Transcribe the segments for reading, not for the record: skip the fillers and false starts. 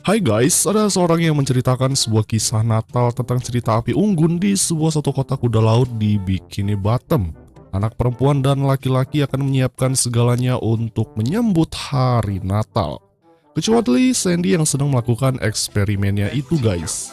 Hai guys, ada seorang yang menceritakan sebuah kisah Natal tentang cerita api unggun di sebuah satu kota kuda laut di Bikini Bottom. Anak perempuan dan laki-laki akan menyiapkan segalanya untuk menyambut hari Natal. Kecuali Sandy yang sedang melakukan eksperimennya itu guys.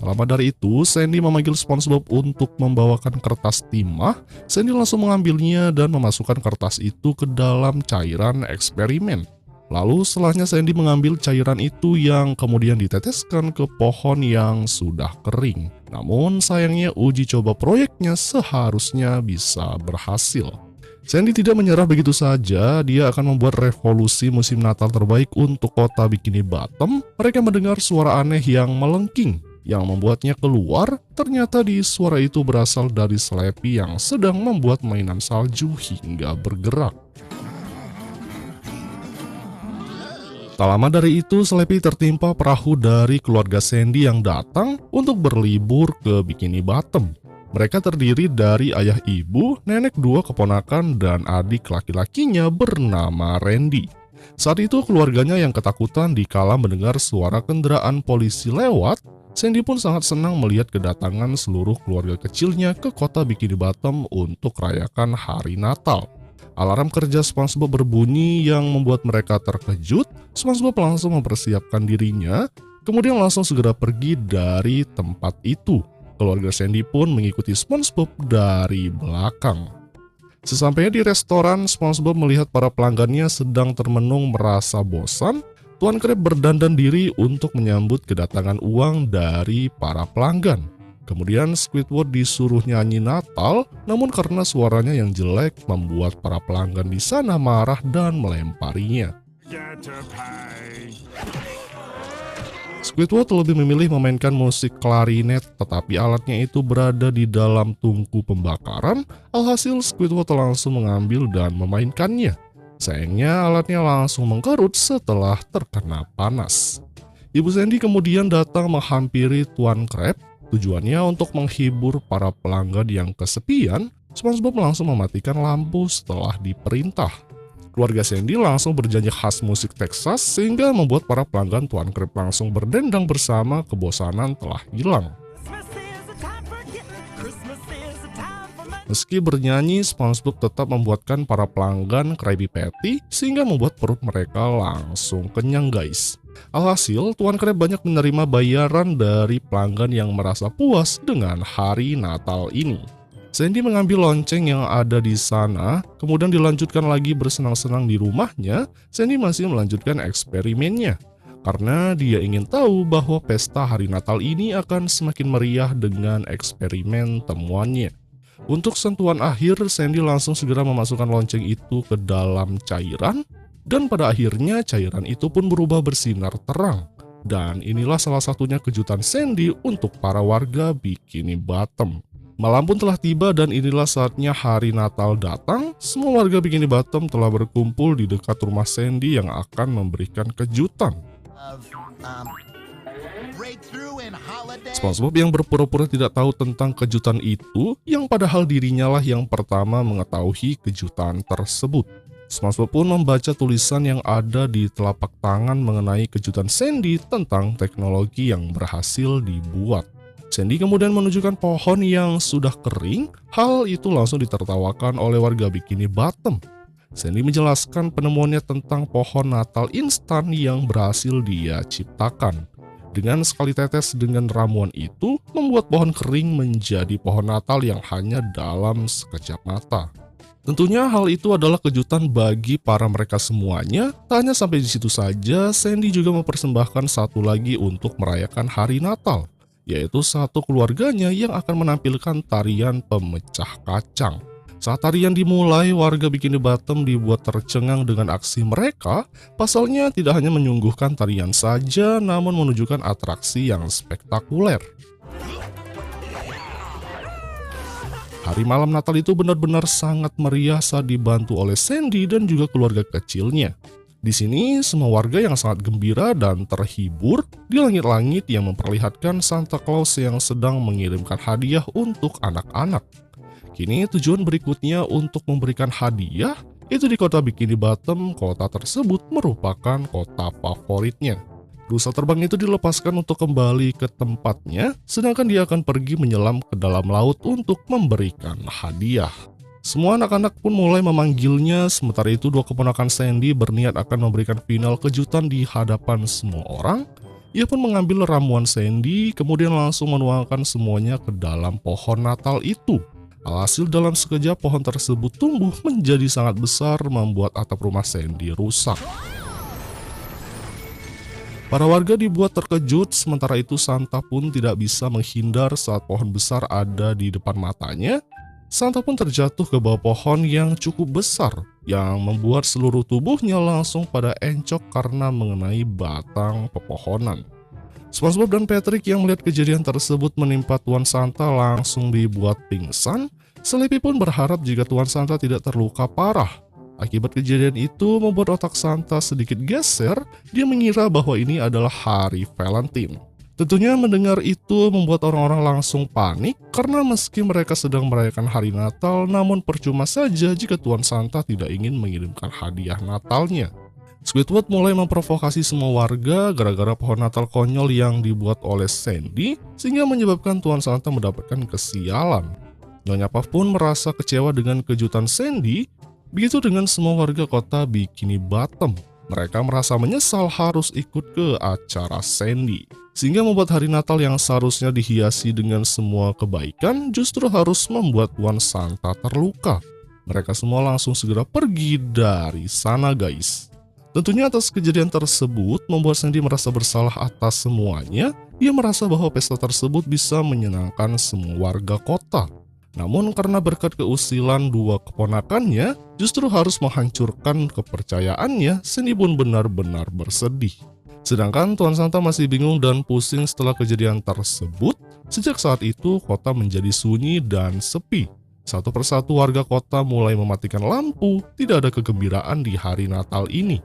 Lama dari itu, Sandy memanggil SpongeBob untuk membawakan kertas timah. Sandy langsung mengambilnya dan memasukkan kertas itu ke dalam cairan eksperimen. Lalu setelahnya Sandy mengambil cairan itu yang kemudian diteteskan ke pohon yang sudah kering. Namun sayangnya uji coba proyeknya seharusnya bisa berhasil. Sandy tidak menyerah begitu saja, dia akan membuat revolusi musim Natal terbaik untuk kota Bikini Bottom. Mereka mendengar suara aneh yang melengking. Yang membuatnya keluar, ternyata di suara itu berasal dari Slappy yang sedang membuat mainan salju hingga bergerak. Tak lama dari itu, Slappy tertimpa perahu dari keluarga Sandy yang datang untuk berlibur ke Bikini Bottom. Mereka terdiri dari ayah ibu, nenek dua keponakan, dan adik laki-lakinya bernama Randy. Saat itu keluarganya yang ketakutan dikala mendengar suara kendaraan polisi lewat. Sandy pun sangat senang melihat kedatangan seluruh keluarga kecilnya ke kota Bikini Bottom untuk rayakan hari Natal. Alarm kerja SpongeBob berbunyi yang membuat mereka terkejut. SpongeBob langsung mempersiapkan dirinya, kemudian langsung segera pergi dari tempat itu. Keluarga Sandy pun mengikuti SpongeBob dari belakang. Sesampainya di restoran, SpongeBob melihat para pelanggannya sedang termenung merasa bosan. Tuan Krab berdandan diri untuk menyambut kedatangan uang dari para pelanggan. Kemudian Squidward disuruh nyanyi Natal, namun karena suaranya yang jelek membuat para pelanggan di sana marah dan melemparinya. Squidward lebih memilih memainkan musik klarinet, tetapi alatnya itu berada di dalam tungku pembakaran. Alhasil Squidward langsung mengambil dan memainkannya. Sayangnya alatnya langsung mengkerut setelah terkena panas. Ibu Sandy kemudian datang menghampiri Tuan Krab. Tujuannya untuk menghibur para pelanggan yang kesepian. SpongeBob langsung mematikan lampu setelah diperintah. Keluarga Sandy langsung berjanji khas musik Texas sehingga membuat para pelanggan Tuan Krab langsung berdendang bersama, kebosanan telah hilang. Meski bernyanyi, SpongeBob tetap membuatkan para pelanggan Krabby Patty sehingga membuat perut mereka langsung kenyang guys. Alhasil, Tuan Krab banyak menerima bayaran dari pelanggan yang merasa puas dengan hari Natal ini. Sandy mengambil lonceng yang ada di sana, kemudian dilanjutkan lagi bersenang-senang di rumahnya. Sandy masih melanjutkan eksperimennya, karena dia ingin tahu bahwa pesta hari Natal ini akan semakin meriah dengan eksperimen temuannya. Untuk sentuhan akhir, Sandy langsung segera memasukkan lonceng itu ke dalam cairan, dan pada akhirnya cairan itu pun berubah bersinar terang. Dan inilah salah satunya kejutan Sandy untuk para warga Bikini Bottom. Malam pun telah tiba dan inilah saatnya hari Natal datang. Semua warga Bikini Bottom telah berkumpul di dekat rumah Sandy yang akan memberikan kejutan. SpongeBob yang berpura-pura tidak tahu tentang kejutan itu, yang padahal dirinya lah yang pertama mengetahui kejutan tersebut. SpongeBob pun membaca tulisan yang ada di telapak tangan mengenai kejutan Sandy tentang teknologi yang berhasil dibuat. Sandy kemudian menunjukkan pohon yang sudah kering. Hal itu langsung ditertawakan oleh warga Bikini Bottom. Sandy menjelaskan penemuannya tentang pohon Natal instan yang berhasil dia ciptakan. Dengan sekali tetes dengan ramuan itu, membuat pohon kering menjadi pohon Natal yang hanya dalam sekejap mata. Tentunya hal itu adalah kejutan bagi para mereka semuanya. Tak hanya sampai di situ saja, Sandy juga mempersembahkan satu lagi untuk merayakan hari Natal, yaitu satu keluarganya yang akan menampilkan tarian pemecah kacang. Saat tarian dimulai, warga Bikini Bottom dibuat tercengang dengan aksi mereka. Pasalnya tidak hanya menyuguhkan tarian saja, namun menunjukkan atraksi yang spektakuler. Hari malam Natal itu benar-benar sangat meriah saat dibantu oleh Sandy dan juga keluarga kecilnya. Di sini, semua warga yang sangat gembira dan terhibur. Di langit-langit yang memperlihatkan Santa Claus yang sedang mengirimkan hadiah untuk anak-anak. Kini tujuan berikutnya untuk memberikan hadiah, itu di kota Bikini Bottom, kota tersebut merupakan kota favoritnya. Rusa terbang itu dilepaskan untuk kembali ke tempatnya, sedangkan dia akan pergi menyelam ke dalam laut untuk memberikan hadiah. Semua anak-anak pun mulai memanggilnya, sementara itu dua keponakan Sandy berniat akan memberikan final kejutan di hadapan semua orang. Ia pun mengambil ramuan Sandy, kemudian langsung menuangkan semuanya ke dalam pohon Natal itu. Alhasil dalam sekejap pohon tersebut tumbuh menjadi sangat besar, membuat atap rumah Sandy rusak. Para warga dibuat terkejut, sementara itu Santa pun tidak bisa menghindar saat pohon besar ada di depan matanya. Santa pun terjatuh ke bawah pohon yang cukup besar, yang membuat seluruh tubuhnya langsung pada encok karena mengenai batang pepohonan. SpongeBob dan Patrick yang melihat kejadian tersebut menimpa Tuan Santa langsung dibuat pingsan. Sleepy pun berharap jika Tuan Santa tidak terluka parah. Akibat kejadian itu membuat otak Santa sedikit geser, dia mengira bahwa ini adalah hari Valentine. Tentunya mendengar itu membuat orang-orang langsung panik karena meski mereka sedang merayakan hari Natal, namun percuma saja jika Tuan Santa tidak ingin mengirimkan hadiah Natalnya. Squidward mulai memprovokasi semua warga gara-gara pohon Natal konyol yang dibuat oleh Sandy, sehingga menyebabkan Tuan Santa mendapatkan kesialan. Nyonya Puff pun merasa kecewa dengan kejutan Sandy, begitu dengan semua warga kota Bikini Bottom. Mereka merasa menyesal harus ikut ke acara Sandy, sehingga membuat hari Natal yang seharusnya dihiasi dengan semua kebaikan justru harus membuat Tuan Santa terluka. Mereka semua langsung segera pergi dari sana, guys. Tentunya atas kejadian tersebut membuat Sandy merasa bersalah atas semuanya. Dia merasa bahwa pesta tersebut bisa menyenangkan semua warga kota. Namun karena berkat keusilan dua keponakannya justru harus menghancurkan kepercayaannya, Sandy pun benar-benar bersedih. Sedangkan Tuan Santa masih bingung dan pusing setelah kejadian tersebut. Sejak saat itu kota menjadi sunyi dan sepi. Satu persatu warga kota mulai mematikan lampu, tidak ada kegembiraan di hari Natal ini.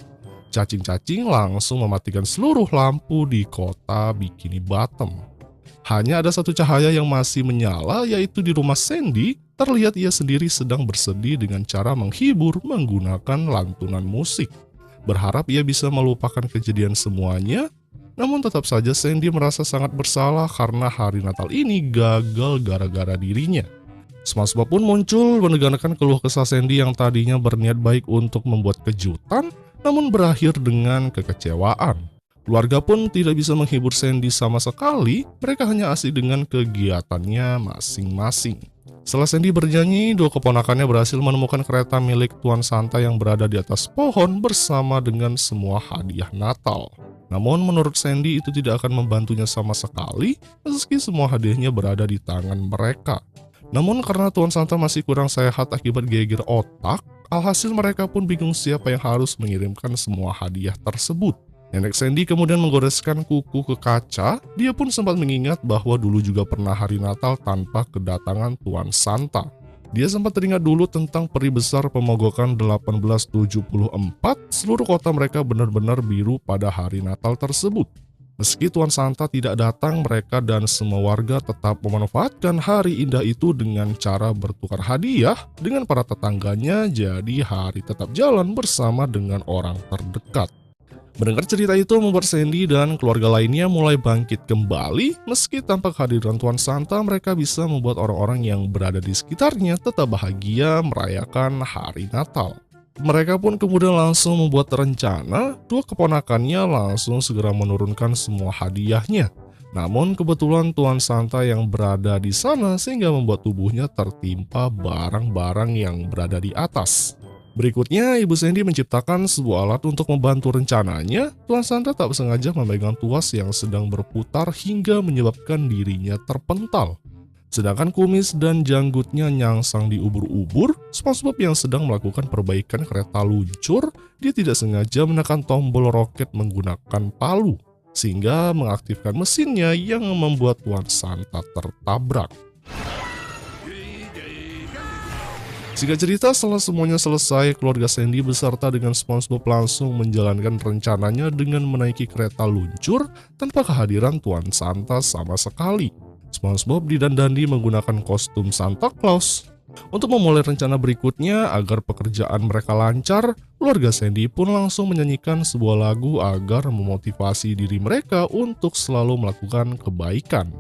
Cacing-cacing langsung mematikan seluruh lampu di kota Bikini Bottom. Hanya ada satu cahaya yang masih menyala, yaitu di rumah Sandy. Terlihat ia sendiri sedang bersedih dengan cara menghibur menggunakan lantunan musik. Berharap ia bisa melupakan kejadian semuanya, namun tetap saja Sandy merasa sangat bersalah karena hari Natal ini gagal gara-gara dirinya. SpongeBob pun muncul mendengarkan keluh kesah Sandy yang tadinya berniat baik untuk membuat kejutan, namun berakhir dengan kekecewaan. Keluarga pun tidak bisa menghibur Sandy sama sekali, mereka hanya asik dengan kegiatannya masing-masing. Setelah Sandy bernyanyi, dua keponakannya berhasil menemukan kereta milik Tuan Santa yang berada di atas pohon bersama dengan semua hadiah Natal. Namun menurut Sandy itu tidak akan membantunya sama sekali, meski semua hadiahnya berada di tangan mereka. Namun karena Tuan Santa masih kurang sehat akibat geger otak, alhasil mereka pun bingung siapa yang harus mengirimkan semua hadiah tersebut. Nenek Sandy kemudian menggoreskan kuku ke kaca. Dia pun sempat mengingat bahwa dulu juga pernah hari Natal tanpa kedatangan Tuan Santa. Dia sempat teringat dulu tentang peri besar pemogokan 1874. Seluruh kota mereka benar-benar biru pada hari Natal tersebut. Meski Tuan Santa tidak datang, mereka dan semua warga tetap memanfaatkan hari indah itu dengan cara bertukar hadiah dengan para tetangganya, jadi hari tetap jalan bersama dengan orang terdekat. Mendengar cerita itu membuat Sandy dan keluarga lainnya mulai bangkit kembali. Meski tanpa kehadiran Tuan Santa, mereka bisa membuat orang-orang yang berada di sekitarnya tetap bahagia merayakan hari Natal. Mereka pun kemudian langsung membuat rencana. Dua keponakannya langsung segera menurunkan semua hadiahnya. Namun kebetulan Tuan Santa yang berada di sana sehingga membuat tubuhnya tertimpa barang-barang yang berada di atas. Berikutnya, Ibu Sandy menciptakan sebuah alat untuk membantu rencananya. Tuan Santa tak sengaja memegang tuas yang sedang berputar hingga menyebabkan dirinya terpental. Sedangkan kumis dan janggutnya nyangsang di ubur-ubur. SpongeBob yang sedang melakukan perbaikan kereta luncur, dia tidak sengaja menekan tombol roket menggunakan palu, sehingga mengaktifkan mesinnya yang membuat Tuan Santa tertabrak. Singkat cerita, setelah semuanya selesai, keluarga Sandy beserta dengan SpongeBob langsung menjalankan rencananya dengan menaiki kereta luncur tanpa kehadiran Tuan Santa sama sekali. SpongeBob didandani menggunakan kostum Santa Claus. Untuk memulai rencana berikutnya agar pekerjaan mereka lancar, keluarga Sandy pun langsung menyanyikan sebuah lagu agar memotivasi diri mereka untuk selalu melakukan kebaikan.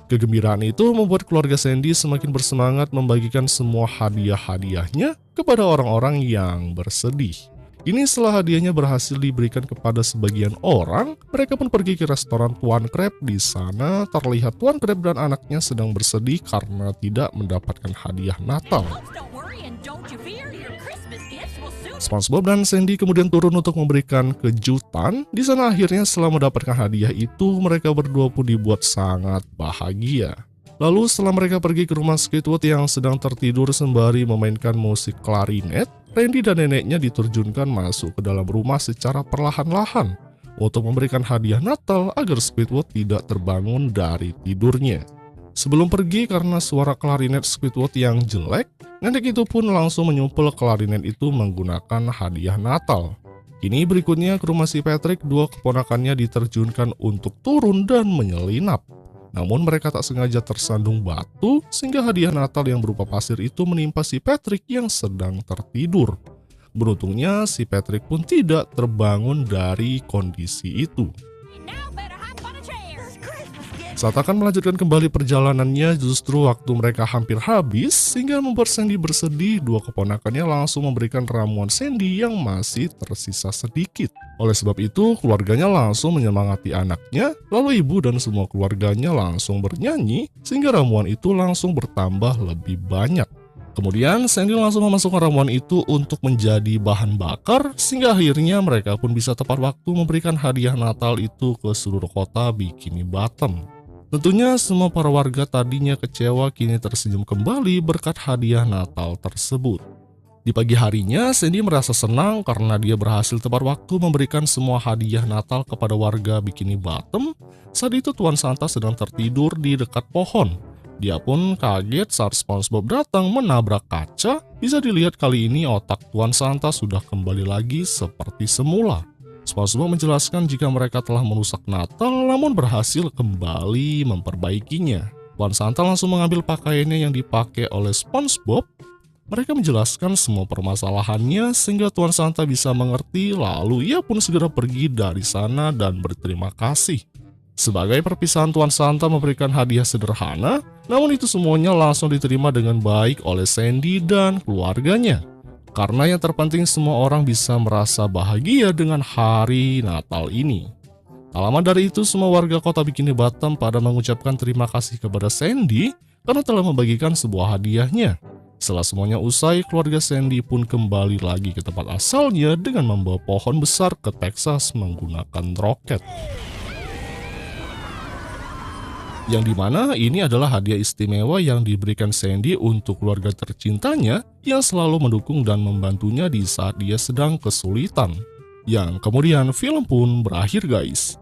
Kegembiraan itu membuat keluarga Sandy semakin bersemangat membagikan semua hadiah-hadiahnya kepada orang-orang yang bersedih. Kini setelah hadiahnya berhasil diberikan kepada sebagian orang, mereka pun pergi ke restoran Tuan Crab. Di sana terlihat Tuan Crab dan anaknya sedang bersedih karena tidak mendapatkan hadiah Natal. SpongeBob dan Sandy kemudian turun untuk memberikan kejutan. Di sana akhirnya setelah mendapatkan hadiah itu, mereka berdua pun dibuat sangat bahagia. Lalu setelah mereka pergi ke rumah Squidward yang sedang tertidur sembari memainkan musik klarinet, Randy dan neneknya diterjunkan masuk ke dalam rumah secara perlahan-lahan untuk memberikan hadiah Natal agar Squidward tidak terbangun dari tidurnya. Sebelum pergi karena suara klarinet Squidward yang jelek, nenek itu pun langsung menyumpel klarinet itu menggunakan hadiah Natal. Kini berikutnya ke rumah si Patrick, dua keponakannya diterjunkan untuk turun dan menyelinap. Namun mereka tak sengaja tersandung batu sehingga hadiah Natal yang berupa pasir itu menimpa si Patrick yang sedang tertidur. Beruntungnya si Patrick pun tidak terbangun dari kondisi itu. Saat akan melanjutkan kembali perjalanannya, justru waktu mereka hampir habis sehingga membuat Sandy bersedih. Dua keponakannya langsung memberikan ramuan Sandy yang masih tersisa sedikit. Oleh sebab itu, keluarganya langsung menyemangati anaknya, lalu ibu dan semua keluarganya langsung bernyanyi sehingga ramuan itu langsung bertambah lebih banyak. Kemudian Sandy langsung memasukkan ramuan itu untuk menjadi bahan bakar sehingga akhirnya mereka pun bisa tepat waktu memberikan hadiah Natal itu ke seluruh kota Bikini Bottom. Tentunya semua para warga tadinya kecewa kini tersenyum kembali berkat hadiah Natal tersebut. Di pagi harinya, Sandy merasa senang karena dia berhasil tepat waktu memberikan semua hadiah Natal kepada warga Bikini Bottom. Saat itu Tuan Santa sedang tertidur di dekat pohon. Dia pun kaget saat SpongeBob datang menabrak kaca. Bisa dilihat kali ini otak Tuan Santa sudah kembali lagi seperti semula. SpongeBob menjelaskan jika mereka telah merusak Natal namun berhasil kembali memperbaikinya. Tuan Santa langsung mengambil pakaiannya yang dipakai oleh SpongeBob. Mereka menjelaskan semua permasalahannya sehingga Tuan Santa bisa mengerti, lalu ia pun segera pergi dari sana dan berterima kasih. Sebagai perpisahan, Tuan Santa memberikan hadiah sederhana, namun itu semuanya langsung diterima dengan baik oleh Sandy dan keluarganya. Karena yang terpenting semua orang bisa merasa bahagia dengan hari Natal ini. Tak lama dari itu semua warga kota Bikini Bottom pada mengucapkan terima kasih kepada Sandy karena telah membagikan sebuah hadiahnya. Setelah semuanya usai, keluarga Sandy pun kembali lagi ke tempat asalnya dengan membawa pohon besar ke Texas menggunakan roket. Yang dimana ini adalah hadiah istimewa yang diberikan Sandy untuk keluarga tercintanya yang selalu mendukung dan membantunya di saat dia sedang kesulitan. Yang kemudian film pun berakhir guys.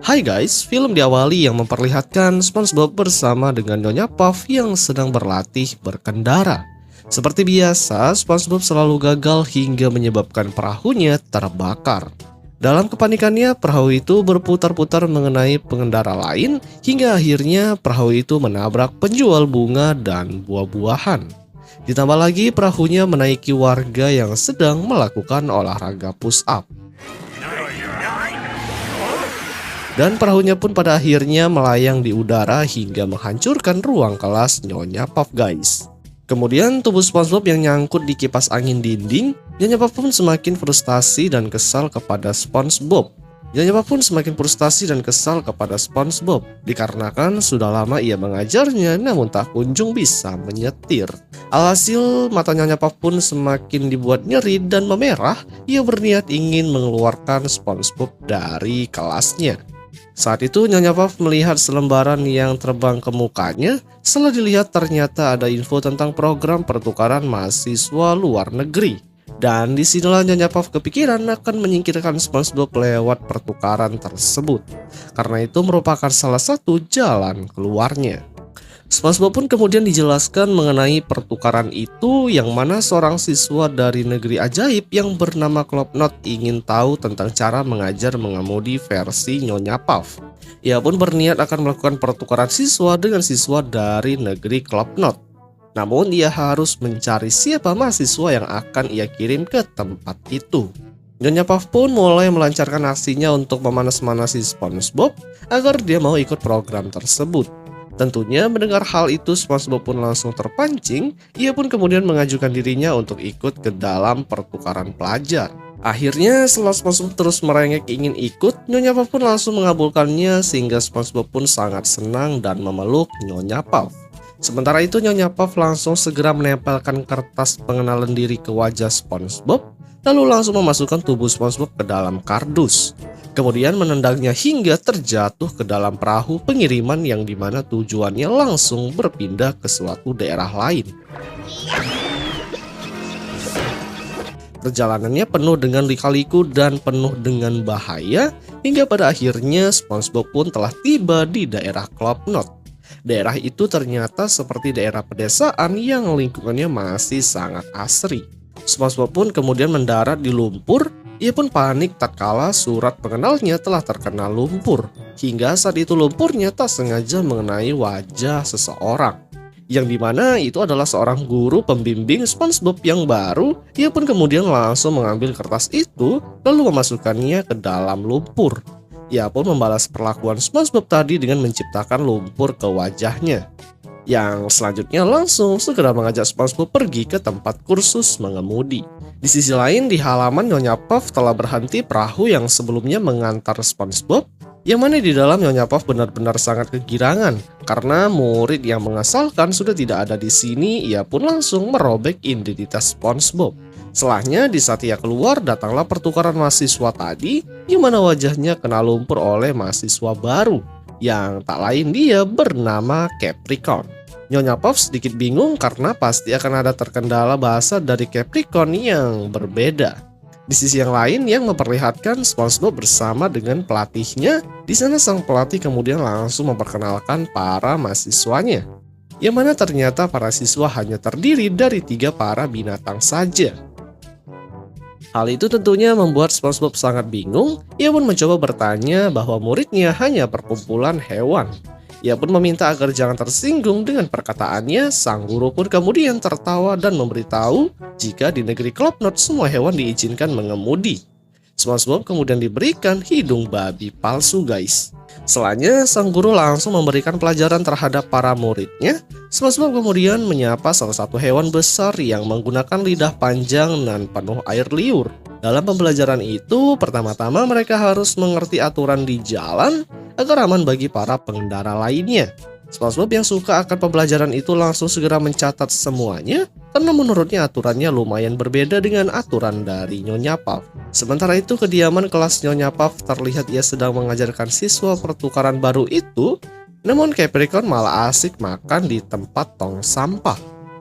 Hai guys, film diawali yang memperlihatkan SpongeBob bersama dengan Nyonya Puff yang sedang berlatih berkendara. Seperti biasa, SpongeBob selalu gagal hingga menyebabkan perahunya terbakar. Dalam kepanikannya, perahu itu berputar-putar mengenai pengendara lain hingga akhirnya perahu itu menabrak penjual bunga dan buah-buahan. Ditambah lagi perahunya menaiki warga yang sedang melakukan olahraga push up. Dan perahunya pun pada akhirnya melayang di udara hingga menghancurkan ruang kelas Nyonya Puff guys. Kemudian tubuh SpongeBob yang nyangkut di kipas angin dinding, Nyonya Puff pun semakin frustasi dan kesal kepada SpongeBob. Dikarenakan sudah lama ia mengajarnya namun tak kunjung bisa menyetir. Alhasil mata Nyonya Puff pun semakin dibuat nyeri dan memerah. Ia berniat ingin mengeluarkan SpongeBob dari kelasnya. Saat itu Nyonya Puff melihat selembaran yang terbang ke mukanya. Setelah dilihat ternyata ada info tentang program pertukaran mahasiswa luar negeri. Dan disinilah Nyonya Puff kepikiran akan menyingkirkan SpongeBob lewat pertukaran tersebut. Karena itu merupakan salah satu jalan keluarnya. SpongeBob pun kemudian dijelaskan mengenai pertukaran itu, yang mana seorang siswa dari negeri ajaib yang bernama Klopnot ingin tahu tentang cara mengajar mengemudi versi Nyonya Puff. Ia pun berniat akan melakukan pertukaran siswa dengan siswa dari negeri Klopnot. Namun ia harus mencari siapa mahasiswa yang akan ia kirim ke tempat itu. Nyonya Puff pun mulai melancarkan aksinya untuk memanas-manasi SpongeBob agar dia mau ikut program tersebut. Tentunya mendengar hal itu, SpongeBob pun langsung terpancing. Ia pun kemudian mengajukan dirinya untuk ikut ke dalam pertukaran pelajar. Akhirnya setelah SpongeBob terus merengek ingin ikut, Nyonya Puff pun langsung mengabulkannya sehingga SpongeBob pun sangat senang dan memeluk Nyonya Puff. Sementara itu Nyonya Puff langsung segera menempelkan kertas pengenalan diri ke wajah SpongeBob, lalu langsung memasukkan tubuh SpongeBob ke dalam kardus. Kemudian menendangnya hingga terjatuh ke dalam perahu pengiriman yang dimana tujuannya langsung berpindah ke suatu daerah lain. Perjalanannya penuh dengan lika-liku dan penuh dengan bahaya, hingga pada akhirnya SpongeBob pun telah tiba di daerah Klopnot. Daerah itu ternyata seperti daerah pedesaan yang lingkungannya masih sangat asri. SpongeBob pun kemudian mendarat di lumpur. Ia pun panik tatkala surat pengenalnya telah terkena lumpur. Hingga saat itu lumpurnya tak sengaja mengenai wajah seseorang, yang dimana itu adalah seorang guru pembimbing SpongeBob yang baru. Ia pun kemudian langsung mengambil kertas itu lalu memasukkannya ke dalam lumpur. Ia pun membalas perlakuan SpongeBob tadi dengan menciptakan lumpur ke wajahnya, yang selanjutnya langsung segera mengajak SpongeBob pergi ke tempat kursus mengemudi. Di sisi lain, di halaman Nyonya Puff telah berhenti perahu yang sebelumnya mengantar SpongeBob, yang mana di dalam Nyonya Puff benar-benar sangat kegirangan karena murid yang mengasalkan sudah tidak ada di sini. Ia pun langsung merobek identitas SpongeBob. Setelahnya, di saat ia keluar, datanglah pertukaran mahasiswa tadi, yang mana wajahnya kena lumpur oleh mahasiswa baru, yang tak lain dia bernama Capricorn. Nyonya Puff sedikit bingung karena pasti akan ada terkendala bahasa dari Capricorn yang berbeda. Di sisi yang lain yang memperlihatkan SpongeBob bersama dengan pelatihnya. Di sana sang pelatih kemudian langsung memperkenalkan para mahasiswanya, yang mana ternyata para siswa hanya terdiri dari 3 para binatang saja. Hal itu tentunya membuat SpongeBob sangat bingung. Ia pun mencoba bertanya bahwa muridnya hanya perkumpulan hewan. Ia pun meminta agar jangan tersinggung dengan perkataannya. Sang guru pun kemudian tertawa dan memberitahu jika di negeri Klopnot semua hewan diizinkan mengemudi. SpongeBob kemudian diberikan hidung babi palsu, guys. Setelahnya, sang guru langsung memberikan pelajaran terhadap para muridnya. SpongeBob kemudian menyapa salah satu hewan besar yang menggunakan lidah panjang dan penuh air liur. Dalam pembelajaran itu, pertama-tama mereka harus mengerti aturan di jalan agar aman bagi para pengendara lainnya. SpongeBob yang suka akan pembelajaran itu langsung segera mencatat semuanya, karena menurutnya aturannya lumayan berbeda dengan aturan dari Nyonya Puff. Sementara itu, kediaman kelas Nyonya Puff terlihat ia sedang mengajarkan siswa pertukaran baru itu, namun Capricorn malah asik makan di tempat tong sampah.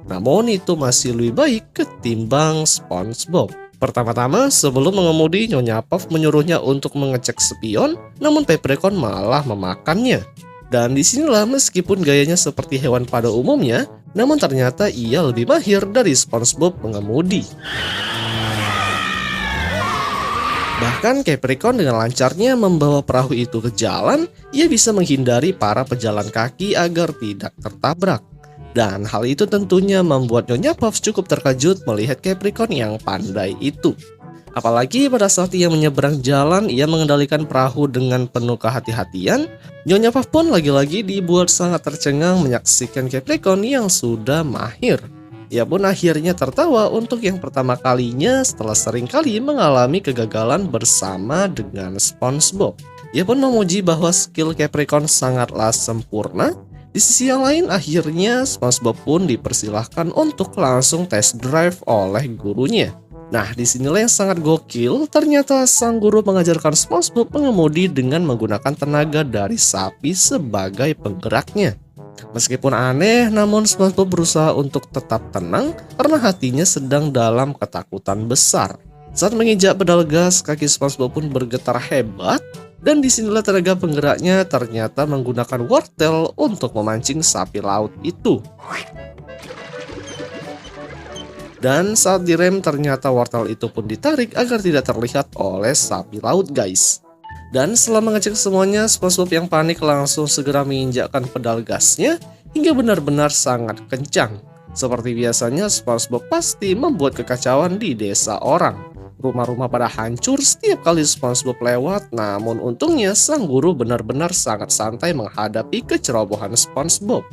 Namun itu masih lebih baik ketimbang SpongeBob. Pertama-tama, sebelum mengemudi, Nyonya Puff menyuruhnya untuk mengecek spion, namun Capricorn malah memakannya. Dan disinilah meskipun gayanya seperti hewan pada umumnya, namun ternyata ia lebih mahir dari SpongeBob mengemudi. Bahkan Capricorn dengan lancarnya membawa perahu itu ke jalan. Ia bisa menghindari para pejalan kaki agar tidak tertabrak. Dan hal itu tentunya membuat Nyonya Puff cukup terkejut melihat Capricorn yang pandai itu. Apalagi pada saat ia menyeberang jalan, ia mengendalikan perahu dengan penuh kehati-hatian. Nyonya Puff pun lagi-lagi dibuat sangat tercengang menyaksikan Capricorn yang sudah mahir. Ia pun akhirnya tertawa untuk yang pertama kalinya setelah sering kali mengalami kegagalan bersama dengan SpongeBob. Ia pun memuji bahwa skill Capricorn sangatlah sempurna. Di sisi yang lain, akhirnya SpongeBob pun dipersilahkan untuk langsung test drive oleh gurunya. Nah, disinilah yang sangat gokil. Ternyata sang guru mengajarkan SpongeBob mengemudi dengan menggunakan tenaga dari sapi sebagai penggeraknya. Meskipun aneh, namun SpongeBob berusaha untuk tetap tenang karena hatinya sedang dalam ketakutan besar. Saat menginjak pedal gas, kaki SpongeBob pun bergetar hebat. Dan disinilah tenaga penggeraknya ternyata menggunakan wortel untuk memancing sapi laut itu. Dan saat direm ternyata wortel itu pun ditarik agar tidak terlihat oleh sapi laut guys. Dan setelah mengecek semuanya, SpongeBob yang panik langsung segera menginjakkan pedal gasnya hingga benar-benar sangat kencang. Seperti biasanya SpongeBob pasti membuat kekacauan di desa orang. Rumah-rumah pada hancur setiap kali SpongeBob lewat, namun untungnya sang guru benar-benar sangat santai menghadapi kecerobohan SpongeBob.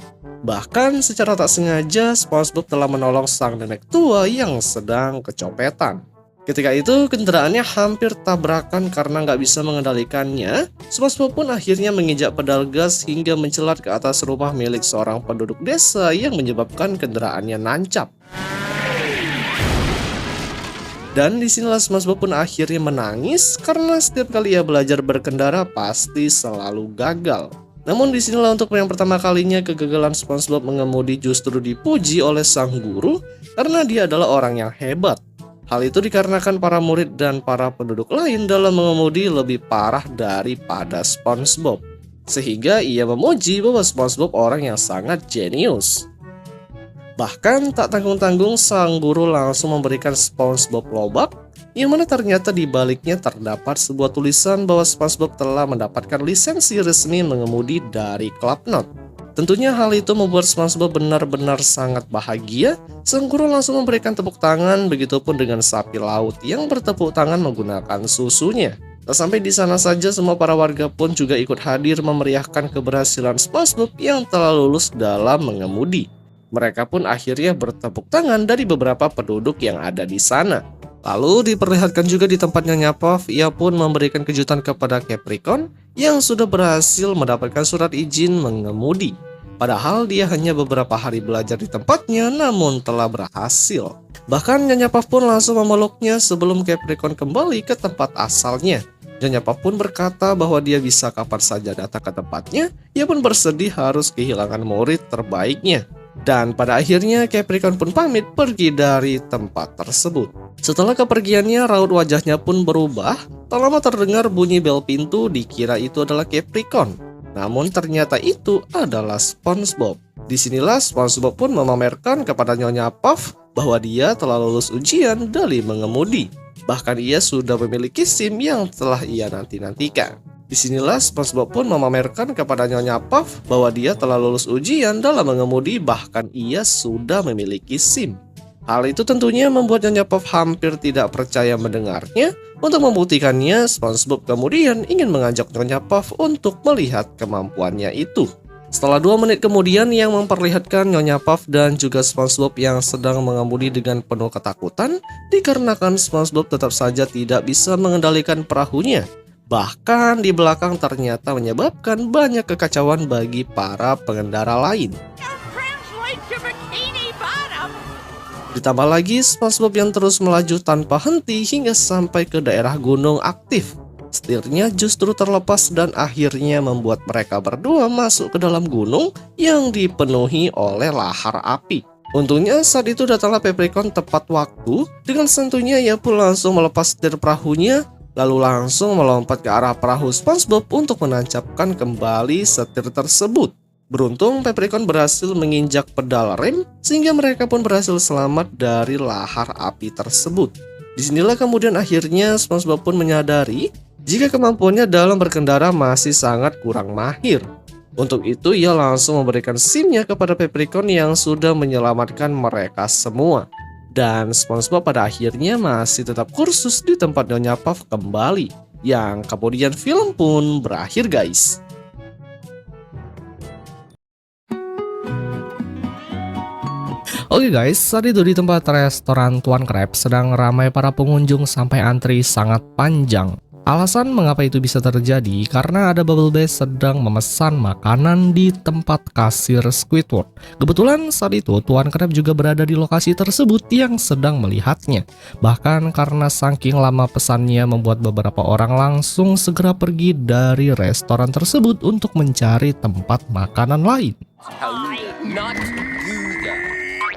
Bahkan secara tak sengaja SpongeBob telah menolong sang nenek tua yang sedang kecopetan. Ketika itu kendaraannya hampir tabrakan karena nggak bisa mengendalikannya. SpongeBob pun akhirnya menginjak pedal gas hingga mencelat ke atas rumah milik seorang penduduk desa yang menyebabkan kendaraannya nancap. Dan disinilah SpongeBob pun akhirnya menangis karena setiap kali ia belajar berkendara pasti selalu gagal. Namun disinilah untuk yang pertama kalinya kegagalan SpongeBob mengemudi justru dipuji oleh sang guru karena dia adalah orang yang hebat. Hal itu dikarenakan para murid dan para penduduk lain dalam mengemudi lebih parah daripada SpongeBob. Sehingga ia memuji bahwa SpongeBob orang yang sangat jenius. Bahkan tak tanggung-tanggung sang guru langsung memberikan SpongeBob lobak yang mana ternyata di baliknya terdapat sebuah tulisan bahwa SpongeBob telah mendapatkan lisensi resmi mengemudi dari Clubnut. Tentunya hal itu membuat SpongeBob benar-benar sangat bahagia. Sang guru langsung memberikan tepuk tangan, begitupun dengan sapi laut yang bertepuk tangan menggunakan susunya. Tak sampai di sana saja, semua para warga pun juga ikut hadir memeriahkan keberhasilan SpongeBob yang telah lulus dalam mengemudi. Mereka pun akhirnya bertepuk tangan dari beberapa penduduk yang ada di sana. Lalu diperlihatkan juga di tempat Nyonya Puff, ia pun memberikan kejutan kepada Capricorn yang sudah berhasil mendapatkan surat izin mengemudi. Padahal dia hanya beberapa hari belajar di tempatnya namun telah berhasil. Bahkan Nyonya Puff pun langsung memeluknya sebelum Capricorn kembali ke tempat asalnya. Nyonya Puff pun berkata bahwa dia bisa kapan saja datang ke tempatnya. Ia pun bersedih harus kehilangan murid terbaiknya. Dan pada akhirnya Capricorn pun pamit pergi dari tempat tersebut. Setelah kepergiannya, raut wajahnya pun berubah. Tak lama terdengar bunyi bel pintu, dikira itu adalah Capricorn. Namun ternyata itu adalah SpongeBob. Disinilah SpongeBob pun memamerkan kepada Nyonya Puff bahwa dia telah lulus ujian dari mengemudi. Bahkan ia sudah memiliki SIM yang telah ia nanti-nantikan. Disinilah SpongeBob pun memamerkan kepada Nyonya Puff bahwa dia telah lulus ujian dalam mengemudi, bahkan ia sudah memiliki SIM. Hal itu tentunya membuat Nyonya Puff hampir tidak percaya mendengarnya. Untuk membuktikannya, SpongeBob kemudian ingin mengajak Nyonya Puff untuk melihat kemampuannya itu. Setelah 2 menit kemudian yang memperlihatkan Nyonya Puff dan juga SpongeBob yang sedang mengemudi dengan penuh ketakutan, dikarenakan SpongeBob tetap saja tidak bisa mengendalikan perahunya. Bahkan di belakang ternyata menyebabkan banyak kekacauan bagi para pengendara lain. Ditambah lagi SpongeBob yang terus melaju tanpa henti hingga sampai ke daerah gunung aktif. Setirnya justru terlepas dan akhirnya membuat mereka berdua masuk ke dalam gunung yang dipenuhi oleh lahar api. Untungnya saat itu datanglah Capricorn tepat waktu. Dengan sentuhnya ia pun langsung melepas setir perahunya, lalu langsung melompat ke arah perahu SpongeBob untuk menancapkan kembali setir tersebut. Beruntung Capricorn berhasil menginjak pedal rem sehingga mereka pun berhasil selamat dari lahar api tersebut. Disinilah kemudian akhirnya SpongeBob pun menyadari jika kemampuannya dalam berkendara masih sangat kurang mahir. Untuk itu ia langsung memberikan SIM-nya kepada Capricorn yang sudah menyelamatkan mereka semua. Dan SpongeBob pada akhirnya masih tetap kursus di tempat Nyonya Puff kembali. Yang kemudian film pun berakhir guys. Oke guys, saat itu di tempat restoran Tuan Krabs sedang ramai para pengunjung sampai antri sangat panjang. Alasan mengapa itu bisa terjadi karena ada Bubble Bass sedang memesan makanan di tempat kasir Squidward. Kebetulan saat itu Tuan Krabs juga berada di lokasi tersebut yang sedang melihatnya. Bahkan karena saking lama pesannya membuat beberapa orang langsung segera pergi dari restoran tersebut untuk mencari tempat makanan lain.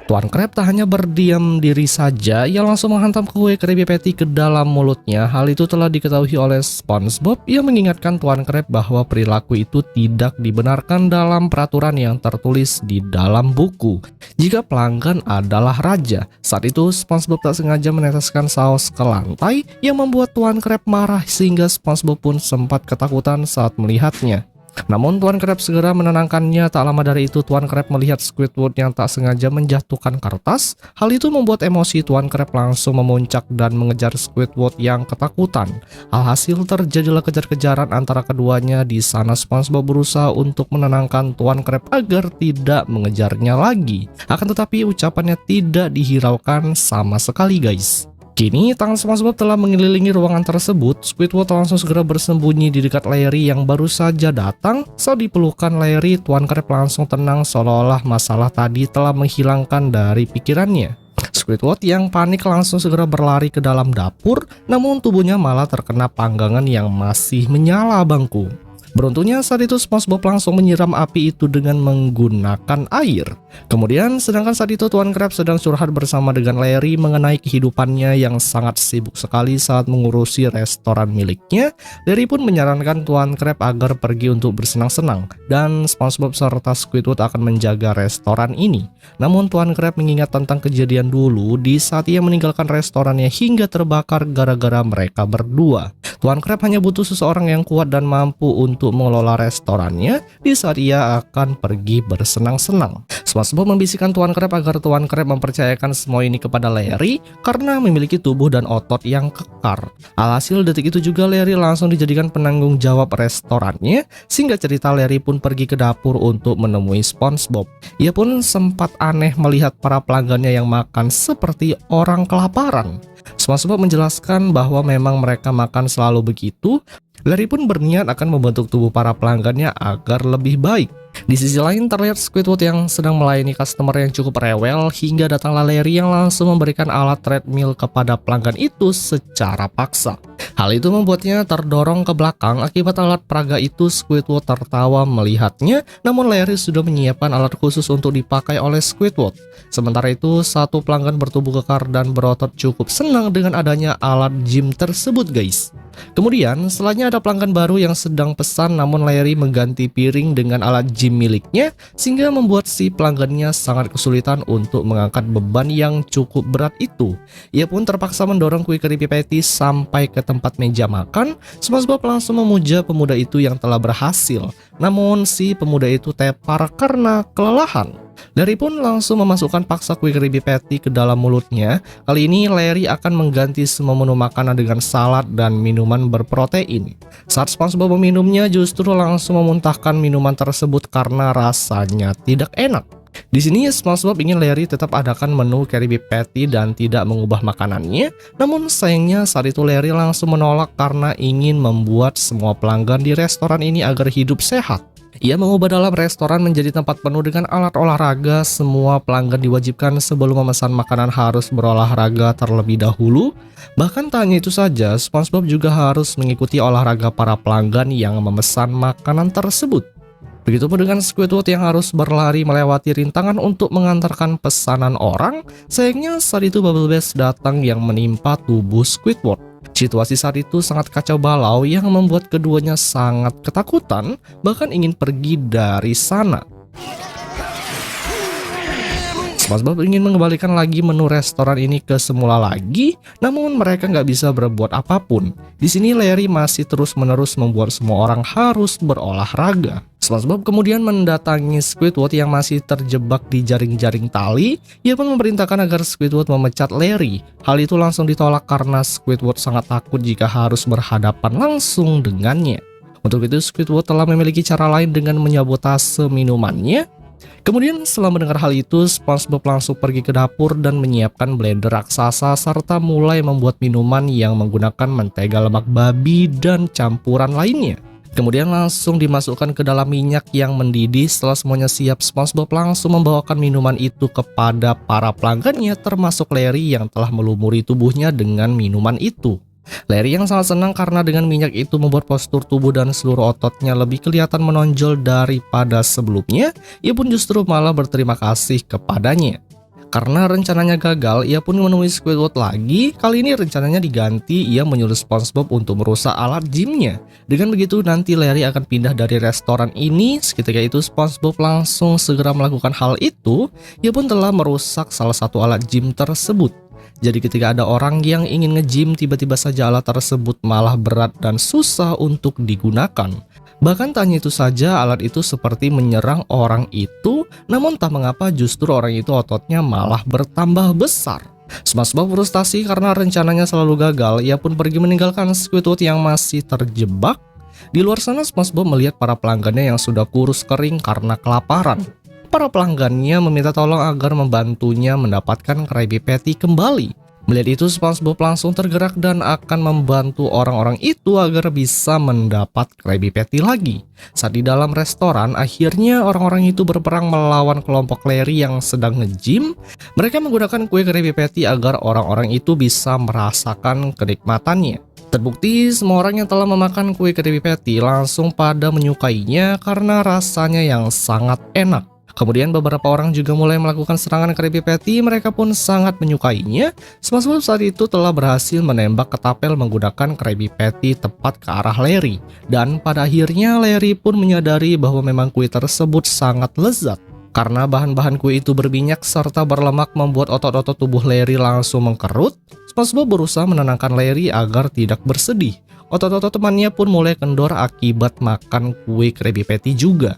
Tuan Crab tak hanya berdiam diri saja, ia langsung menghantam kue Krabby Patty ke dalam mulutnya. Hal itu telah diketahui oleh SpongeBob yang mengingatkan Tuan Crab bahwa perilaku itu tidak dibenarkan dalam peraturan yang tertulis di dalam buku. Jika pelanggan adalah raja. Saat itu SpongeBob tak sengaja meneteskan saus ke lantai yang membuat Tuan Crab marah sehingga SpongeBob pun sempat ketakutan saat melihatnya. Namun Tuan Crab segera menenangkannya. Tak lama dari itu Tuan Crab melihat Squidward yang tak sengaja menjatuhkan kertas. Hal itu membuat emosi Tuan Crab langsung memuncak dan mengejar Squidward yang ketakutan. Alhasil terjadilah kejar-kejaran antara keduanya. Di sana SpongeBob berusaha untuk menenangkan Tuan Crab agar tidak mengejarnya lagi. Akan tetapi ucapannya tidak dihiraukan sama sekali guys. Kini, tangan SpongeBob telah mengelilingi ruangan tersebut. Squidward langsung segera bersembunyi di dekat Larry yang baru saja datang. Saat dipelukan Larry, Tuan Crab langsung tenang seolah-olah masalah tadi telah menghilangkan dari pikirannya. Squidward yang panik langsung segera berlari ke dalam dapur, namun tubuhnya malah terkena panggangan yang masih menyala bangku. Beruntungnya saat itu SpongeBob langsung menyiram api itu dengan menggunakan air. Kemudian sedangkan saat itu Tuan Crab sedang curhat bersama dengan Larry mengenai kehidupannya yang sangat sibuk sekali saat mengurusi restoran miliknya. Larry pun menyarankan Tuan Crab agar pergi untuk bersenang-senang dan SpongeBob serta Squidward akan menjaga restoran ini. Namun Tuan Crab mengingat tentang kejadian dulu di saat ia meninggalkan restorannya hingga terbakar gara-gara mereka berdua. Tuan Crab hanya butuh seseorang yang kuat dan mampu untuk mengelola restorannya di saat ia akan pergi bersenang-senang. SpongeBob membisikkan Tuan Crab agar Tuan Crab mempercayakan semua ini kepada Larry karena memiliki tubuh dan otot yang kekar. Alhasil detik itu juga Larry langsung dijadikan penanggung jawab restorannya, sehingga cerita Larry pun pergi ke dapur untuk menemui SpongeBob. Ia pun sempat aneh melihat para pelanggannya yang makan seperti orang kelaparan. SpongeBob menjelaskan bahwa memang mereka makan selalu begitu. Larry pun berniat akan membentuk tubuh para pelanggannya agar lebih baik. Di sisi lain terlihat Squidward yang sedang melayani customer yang cukup rewel hingga datanglah Larry yang langsung memberikan alat treadmill kepada pelanggan itu secara paksa. Hal itu membuatnya terdorong ke belakang. Akibat alat peraga itu Squidward tertawa melihatnya, namun Larry sudah menyiapkan alat khusus untuk dipakai oleh Squidward. Sementara itu satu pelanggan bertubuh kekar dan berotot cukup senang dengan adanya alat gym tersebut guys. Kemudian setelahnya ada pelanggan baru yang sedang pesan, namun Larry mengganti piring dengan alat gym miliknya sehingga membuat si pelanggannya sangat kesulitan untuk mengangkat beban yang cukup berat itu. Ia pun terpaksa mendorong kue Krabby Patty sampai ke tempat meja makan. SpongeBob langsung memuja pemuda itu yang telah berhasil, namun si pemuda itu tepar karena kelelahan. Larry pun langsung memasukkan paksa kue Krabby Patty ke dalam mulutnya. Kali ini Larry akan mengganti semua menu makanan dengan salad dan minuman berprotein. Saat SpongeBob meminumnya justru langsung memuntahkan minuman tersebut karena rasanya tidak enak. Di sini SpongeBob ingin Larry tetap adakan menu Krabby Patty dan tidak mengubah makanannya. Namun sayangnya saat itu Larry langsung menolak karena ingin membuat semua pelanggan di restoran ini agar hidup sehat. Ia mengubah dalam restoran menjadi tempat penuh dengan alat olahraga. Semua pelanggan diwajibkan sebelum memesan makanan harus berolahraga terlebih dahulu. Bahkan tak hanya itu saja, SpongeBob juga harus mengikuti olahraga para pelanggan yang memesan makanan tersebut. Begitupun dengan Squidward yang harus berlari melewati rintangan untuk mengantarkan pesanan orang. Sayangnya saat itu Bubble Bass datang yang menimpa tubuh Squidward. Situasi saat itu sangat kacau balau yang membuat keduanya sangat ketakutan, bahkan ingin pergi dari sana. SpongeBob ingin mengembalikan lagi menu restoran ini ke semula lagi, namun mereka nggak bisa berbuat apapun. Di sini Larry masih terus-menerus membuat semua orang harus berolahraga. SpongeBob kemudian mendatangi Squidward yang masih terjebak di jaring-jaring tali. Ia pun memerintahkan agar Squidward memecat Larry. Hal itu langsung ditolak karena Squidward sangat takut jika harus berhadapan langsung dengannya. Untuk itu Squidward telah memiliki cara lain dengan menyabotase minumannya. Kemudian setelah mendengar hal itu, SpongeBob langsung pergi ke dapur dan menyiapkan blender raksasa serta mulai membuat minuman yang menggunakan mentega lemak babi dan campuran lainnya. Kemudian langsung dimasukkan ke dalam minyak yang mendidih. Setelah semuanya siap, SpongeBob langsung membawakan minuman itu kepada para pelanggannya, termasuk Larry yang telah melumuri tubuhnya dengan minuman itu. Larry yang sangat senang karena dengan minyak itu membuat postur tubuh dan seluruh ototnya lebih kelihatan menonjol daripada sebelumnya. Ia pun justru malah berterima kasih kepadanya. Karena rencananya gagal, ia pun menemui Squidward lagi. Kali ini rencananya diganti, ia menyuruh SpongeBob untuk merusak alat gymnya. Dengan begitu nanti Larry akan pindah dari restoran ini. Seketika itu SpongeBob langsung segera melakukan hal itu. Ia pun telah merusak salah satu alat gym tersebut. Jadi ketika ada orang yang ingin nge-gym, tiba-tiba saja alat tersebut malah berat dan susah untuk digunakan. Bahkan tak hanya itu saja, alat itu seperti menyerang orang itu, namun tak mengapa justru orang itu ototnya malah bertambah besar. SpongeBob frustasi karena rencananya selalu gagal, ia pun pergi meninggalkan Squidward yang masih terjebak. Di luar sana SpongeBob melihat para pelanggannya yang sudah kurus kering karena kelaparan. Para pelanggannya meminta tolong agar membantunya mendapatkan Krabby Patty kembali. Melihat itu SpongeBob langsung tergerak dan akan membantu orang-orang itu agar bisa mendapat Krabby Patty lagi. Saat di dalam restoran, akhirnya orang-orang itu berperang melawan kelompok Larry yang sedang nge-gym. Mereka menggunakan kue Krabby Patty agar orang-orang itu bisa merasakan kenikmatannya. Terbukti semua orang yang telah memakan kue Krabby Patty langsung pada menyukainya karena rasanya yang sangat enak. Kemudian beberapa orang juga mulai melakukan serangan Krabby Patty, mereka pun sangat menyukainya. SpongeBob saat itu telah berhasil menembak ketapel menggunakan Krabby Patty tepat ke arah Larry. Dan pada akhirnya Larry pun menyadari bahwa memang kue tersebut sangat lezat. Karena bahan-bahan kue itu berminyak serta berlemak membuat otot-otot tubuh Larry langsung mengkerut, SpongeBob berusaha menenangkan Larry agar tidak bersedih. Otot-otot temannya pun mulai kendor akibat makan kue Krabby Patty juga.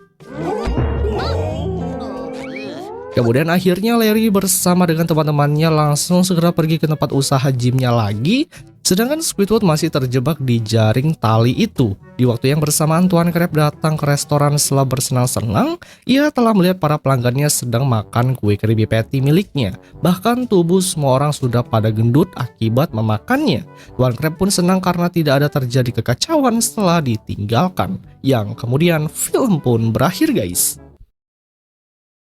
Kemudian akhirnya Larry bersama dengan teman-temannya langsung segera pergi ke tempat usaha gymnya lagi. Sedangkan Squidward masih terjebak di jaring tali itu. Di waktu yang bersamaan Tuan Crab datang ke restoran setelah bersenang-senang. Ia telah melihat para pelanggannya sedang makan kue Krabby Patty miliknya. Bahkan tubuh semua orang sudah pada gendut akibat memakannya. Tuan Crab pun senang karena tidak ada terjadi kekacauan setelah ditinggalkan. Yang kemudian film pun berakhir guys.